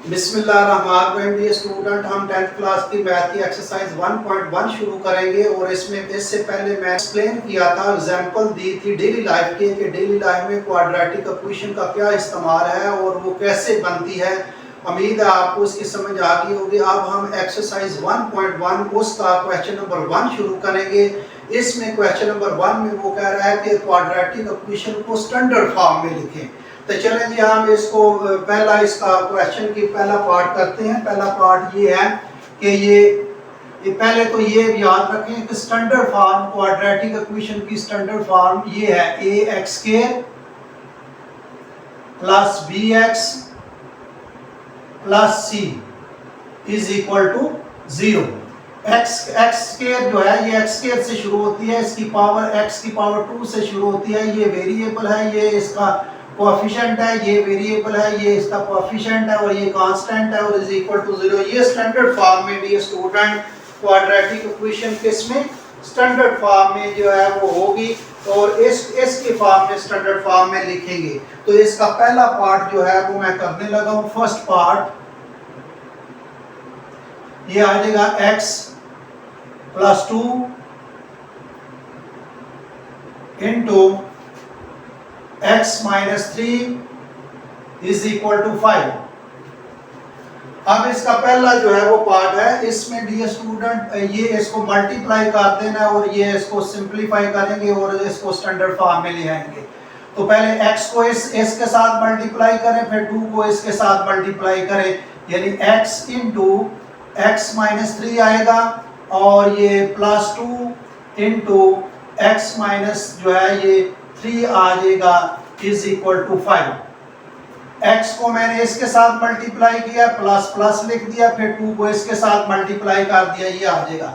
बिस्मिल्लाहिर्रहमानिर्रहीम। Dear student, हम 10th class की मैथ की एक्सरसाइज 1.1 शुरू करेंगे और इससे पहले मैं एक्सप्लेन किया था, एग्जांपल दी थी डेली लाइफ के कि डेली लाइफ में क्वाड्रेटिक इक्वेशन का क्या इस्तेमाल है और वो कैसे बनती है। उम्मीद है आपको इसकी समझ आ गई होगी। अब हम एक्सरसाइज 1.1 उसका क्वेश्चन नंबर 1 शुरू करेंगे। इसमें क्वेश्चन नंबर 1 में वो कह रहा है कि क्वाड्रेटिक इक्वेशन को स्टैंडर्ड फॉर्म में लिखें। तो चलें जी, हम इसको पहला इसका क्वेश्चन की पहला पार्ट करते हैं। पहला पार्ट ये है कि ये पहले तो ये याद रखें कि स्टैंडर्ड फॉर्म क्वाड्रेटिक इक्वेशन की स्टैंडर्ड फॉर्म ये है ax² plus bx plus c is equal to 0। x² जो है ये x² से शुरू होती है, इसकी पावर x की पावर 2 से शुरू होती है। ये वेरिएबल है, ये इसका कोएफिशिएंट है, ये वेरिएबल है, ये इसका कोएफिशिएंट है और ये कांस्टेंट है और इज इक्वल टू 0। ये स्टैंडर्ड फॉर्म में डियर स्टूडेंट क्वाड्रेटिक इक्वेशन किसमें स्टैंडर्ड फॉर्म में जो है वो होगी और इसके फॉर्म में स्टैंडर्ड फॉर्म में लिखेंगे। तो इसका पहला पार्ट जो है वो मैं करने लगा हूं। फर्स्ट पार्ट ये आ जाएगा x plus 2 into x minus 3 is equal to 5। अब इसका पहला जो है वो पार्ट है, इसमें डियर स्टूडेंट ये इसको मल्टीप्लाई कर देना और ये इसको सिंपलीफाई करेंगे और इसको स्टैंडर्ड फॉर्म में ले आएंगे। तो पहले x को इसके साथ मल्टीप्लाई करें, फिर 2 को इसके साथ मल्टीप्लाई करें, यानी x इंटू x माइनस 3 आएगा और ये प्लस 2 इंटू x माइनस जो है ये 3 आ जाएगा इज इक्वल टू 5। x को मैंने इसके साथ मल्टीप्लाई किया, प्लस प्लस लिख दिया, फिर 2 को इसके साथ मल्टीप्लाई कर दिया, ये आ जाएगा।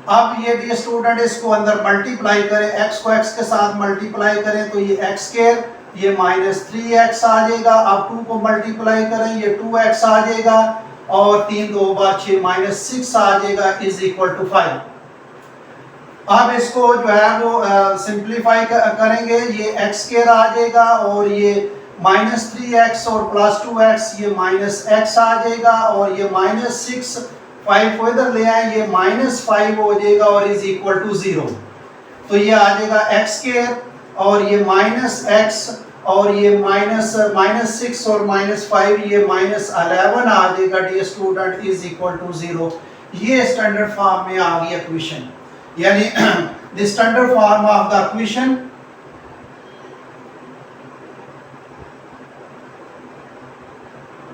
अब ये डियर स्टूडेंट इसको अंदर मल्टीप्लाई करें, x को x के साथ मल्टीप्लाई करें तो ये x², ये माइनस 3x आ जाएगा। अब 2 को मल्टीप्लाई करें, ये 2x आ जाएगा और 3 2 बार 6 माइनस 6 आ जाएगा इज इक्वल टू 5। अब इसको जो है वो सिंप्लीफाई करेंगे, ये x² आ जाएगा और ये माइनस 3x और प्लस 2x ये माइनस x आ जाएगा और ये माइनस 6 5 को इधर ले आए, ये माइनस 5 हो जाएगा और इज इक्वल टू 0। तो ये आ जाएगा x² और ये माइनस x और ये माइनस 6 और माइनस 5 ये माइनस 11 आ जाएगा dear student is equal to 0। ये स्टैंडर्ड फॉर्म में आ गई इक्वेशन, यानी the standard form of the equation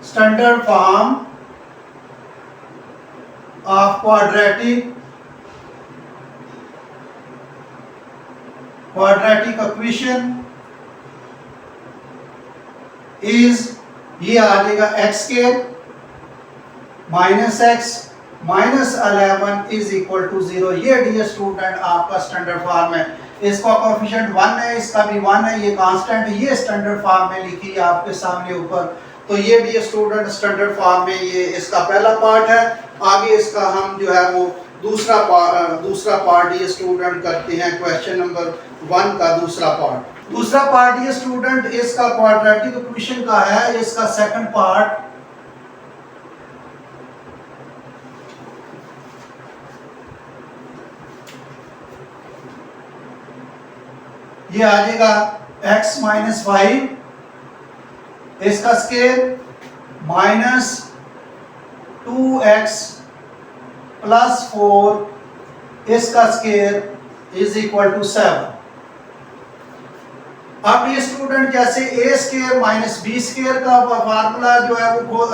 standard form of quadratic equation is, ये आ जाएगा x² minus x minus 11 is equal to 0। ये डियर स्टूडेंट आपका स्टैंडर्ड फॉर्म है। इसका कोएफिशिएंट 1 है, इसका भी 1 है, ये कांस्टेंट है, ये स्टैंडर्ड फॉर्म में लिखी है आपके सामने ऊपर। तो ये डियर स्टूडेंट स्टैंडर्ड फॉर्म में ये इसका पहला पार्ट है। आगे इसका हम जो है वो दूसरा पार्ट ये स्टूडेंट करते हैं। क्वेश्चन नंबर 1 का दूसरा पार्ट ये स्टूडेंट इसका क्वाड्रेटिक इक्वेशन का है। इसका सेकंड पार्ट ये आ जाएगा x माइनस 5, इसका स्केयर माइनस 2x प्लस 4, इसका स्केयर इज इक्वल टू 7। अब ये स्टूडेंट जैसे a² माइनस b² का फार्मूला जो है वो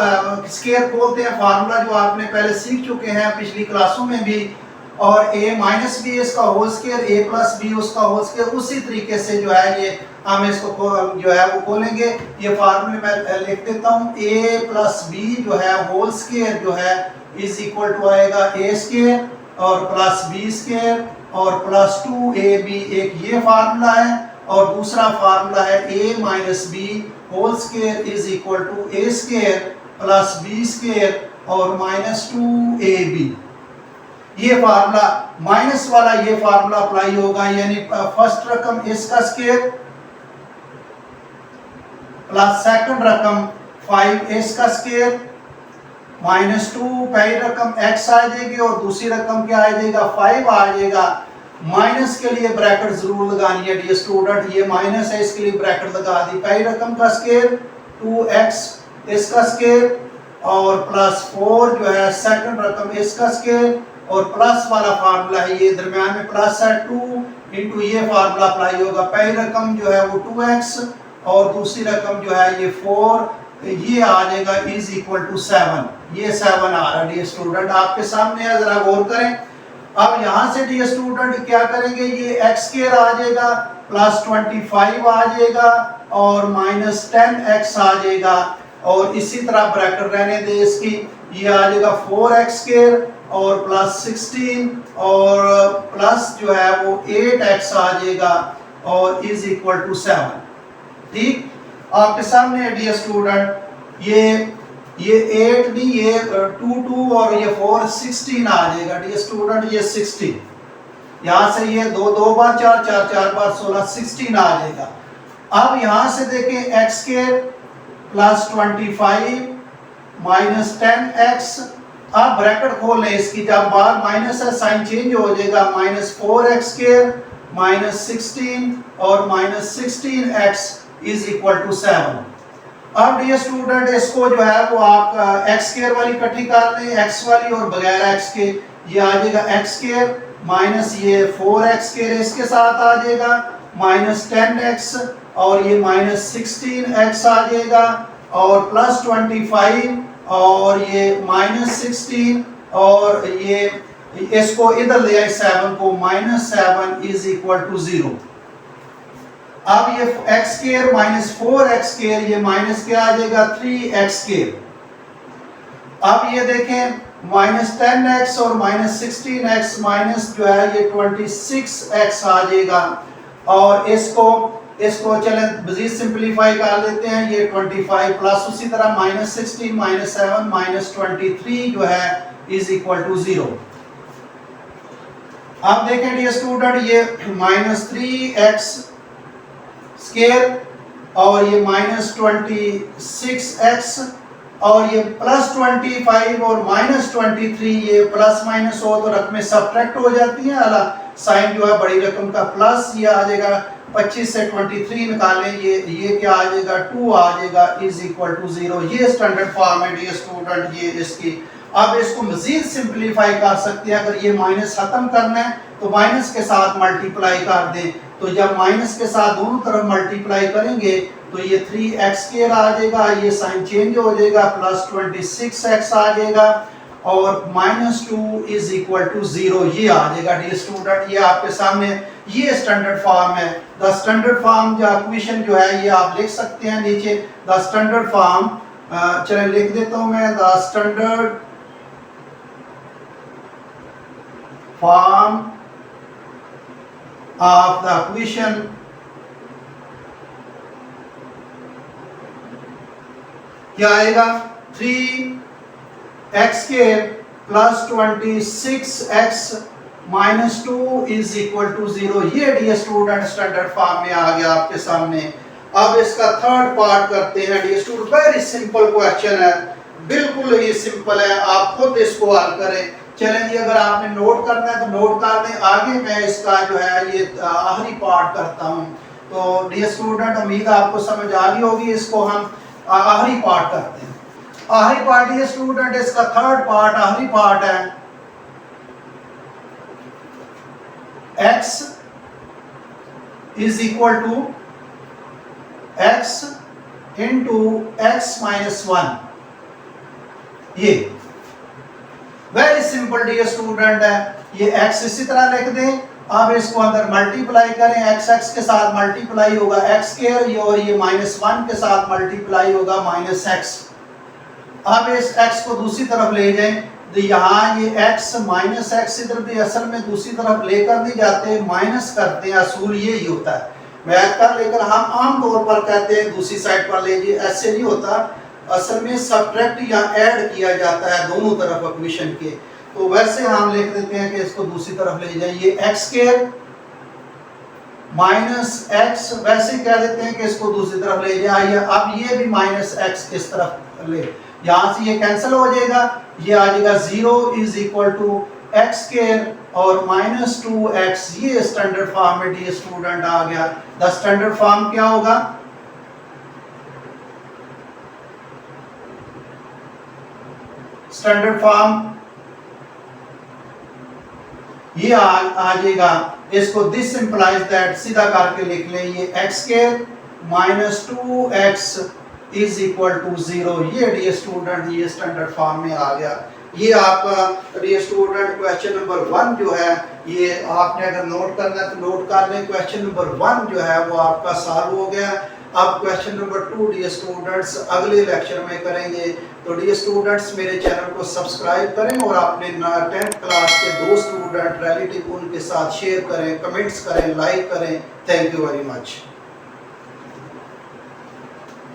स्केयर खोलते हैं, फार्मूला जो आपने पहले सीख चुके हैं पिछली क्लासों में भी, और a माइनस बी इसका whole square, a plus B उसका होल स्केयर, उसी तरीके से जो है ये हम इसको जो है वो खोलेंगे। ये फार्मूले मैं लिख देता हूँ, a प्लस बी जो है होल स्केयर जो है इज इक्वल टू आएगा a² और प्लस b² और प्लस 2ab, एक ये फार्मूला है और दूसरा फार्मूला है a minus B whole square is equal to a² plus b² और माइनस 2ab। ये फार्मूला माइनस वाला ये फार्मूला अप्लाई होगा, यानी फर्स्ट रकम इसका स्केयर प्लस सेकंड रकम 5 इसका स्केयर -2 पहली रकम x आ जाएगी और दूसरी रकम क्या आ जाएगा 5 आ जाएगा। माइनस के लिए ब्रैकेट जरूर लगानी है डियर स्टूडेंट, ये माइनस है इसके लिए ब्रैकेट लगा दी। पहली रकम का स्केयर 2x इसका स्केयर और +4 जो है सेकंड रकम इसका स्केयर और प्लस वाला फार्मूला है ये दरमियान में प्लस है 2 इंटू ये फार्मूला अप्लाई होगा। पहली रकम जो है वो 2x और दूसरी रकम जो है ये 4, ये आ जाएगा इज इक्वल टू 7। ये 7 आ रहा है डियर स्टूडेंट आपके सामने है, जरा गौर करें। अब यहाँ से डियर स्टूडेंट क्या करेंगे, ये x स्क्वायर आ जाएगा +25 आ जाएगा और -10x आ जाएगा और इसी तरह ब्रैकेट रहने दे इसकी, ये आ जाएगा 4x स्क्वायर और +16 और प्लस जो है वो 8x आ जाएगा और इज इक्वल टू 7। ठीक आपके सामने है डियर स्टूडेंट, ये 8 नहीं ये 2 और ये 4 16 आ जाएगा डियर स्टूडेंट, ये 16 यहाँ से ये 2 बार 4 4 बार 16 16 आ जाएगा। अब यहाँ से देखें x स्क्वायर +25 -10x, अब ब्रैकेट खोल लें इसकी, जब बार माइनस है साइन चेंज हो जाएगा, -4x स्क्वायर -16 और -16x इज इक्वल टू 7। अब डियर स्टूडेंट इसको जो है वो आप x स्क्वायर वाली इकट्ठी कर लें, x वाली और बगैर x के, ये आ जाएगा x स्क्वायर माइनस ये 4x स्क्वायर इसके साथ आ जाएगा -10x और ये -16x आ जाएगा और +25 और ये -16 और ये इसको इधर ले आए 7 को, -7 इज इक्वल टू 0। अब ये x स्क्वायर -4x स्क्वायर ये माइनस क्या आ जाएगा 3x स्क्वायर। अब ये देखें -10x और -16x माइनस जो है ये 26x आ जाएगा और इसको चलें मजीद सिंपलीफाई कर लेते हैं, ये 25 प्लस उसी तरह -16 -7 -23 जो है इज इक्वल टू 0। अब देखें डियर स्टूडेंट, ये -3x स्क्वायर और ये -26x और ये +25 और -23, ये प्लस माइनस हो तो रकमें सब्ट्रैक्ट हो जाती हैं, अला साइन जो है बड़ी रकम का प्लस, ये आ जाएगा 25 से 23 निकालें, ये क्या आ जाएगा 2 आ जाएगा इज इक्वल टू 0। ये स्टैंडर्ड फॉर्म है डियर स्टूडेंट ये इसकी। अब इसको मजीद सिंपलीफाई कर सकते हैं, अगर ये माइनस खत्म करना है तो माइनस के साथ मल्टीप्लाई कर दें, तो जब माइनस के साथ दोनों तरफ मल्टीप्लाई करेंगे तो ये 3x स्क्वायर आ जाएगा, ये साइन चेंज हो जाएगा, +26x आ जाएगा और -2 इज इक्वल टू 0 ये आ जाएगा डियर स्टूडेंट। ये आपके सामने ये स्टैंडर्ड फॉर्म है। द स्टैंडर्ड फॉर्म जो इक्वेशन जो है ये आप लिख सकते हैं नीचे, द स्टैंडर्ड फॉर्म, चलिए लिख देता हूं मैं, the standard form of the equation क्या आएगा 3x square +26x -2 is equal to 0। ये डियर स्टूडेंट स्टैंडर्ड फॉर्म में आ गया आपके सामने। अब इसका थर्ड पार्ट करते हैं dear student, very simple question है, बिल्कुल ही सिंपल है, आप खुद इसको हल करें। चलें जी, अगर आपने नोट करना है तो नोट कर दें, आगे मैं इसका जो है ये आखिरी पार्ट करता हूँ। तो डियर स्टूडेंट उम्मीद आपको समझ आ गई होगी, इसको हम आखिरी पार्ट करते हैं। आखिरी पार्ट डियर स्टूडेंट इसका थर्ड पार्ट आखिरी पार्ट है, x is equal to x into x -1। ये वेरी सिंपल डियर स्टूडेंट है, ये x इसी तरह लिख दें, अब इसको अंदर मल्टीप्लाई करें, x के साथ मल्टीप्लाई होगा x स्क्वायर और ये -1 के साथ मल्टीप्लाई होगा -x। अब इस x को दूसरी तरफ ले जाएं तो यहाँ ये x -x इधर भी असल में दूसरी तरफ लेकर नहीं जाते, माइनस करते हैं, असूल यही होता है मैथ का, लेकिन हम आम तौर पर कहते हैं दूसरी साइड पर ले जाइए, ऐसे नहीं होता, असल में सब्ट्रैक्ट या ऐड किया जाता है दोनों तरफ इक्वेशन के। तो वैसे हम लिख देते हैं कि इसको दूसरी तरफ ले जाइए, x स्क्वायर -x, वैसे कह देते हैं कि इसको दूसरी तरफ ले जाइए। अब ये भी -x इस तरफ ले, यहाँ से ये कैंसिल हो जाएगा, ये आ जाएगा 0 is equal to X square और माइनस 2x, ये स्टैंडर्ड फॉर्म में डी स्टूडेंट आ गया। द स्टैंडर्ड फॉर्म क्या होगा, स्टैंडर्ड फॉर्म ये आ जाएगा, इसको दिस इंप्लाइज दैट सीधा करके लिख ले, ये X square minus 2x is equal to 0। ये डी स्टूडेंट ये स्टैंडर्ड फॉर्म में आ गया। ये आपका डी स्टूडेंट क्वेश्चन नंबर 1 जो है, ये आपने अगर नोट करना है तो नोट कर लें। क्वेश्चन नंबर 1 जो है वो आपका सॉल्व हो गया। अब क्वेश्चन नंबर 2 डी स्टूडेंट्स अगले लेक्चर में करेंगे। तो डी स्टूडेंट्स मेरे चैनल को सब्सक्राइब करें और अपने 10th क्लास के 2 स्टूडेंट रिलेटिव उनके साथ शेयर करें, कमेंट्स करें, लाइक करें। Thank you very much.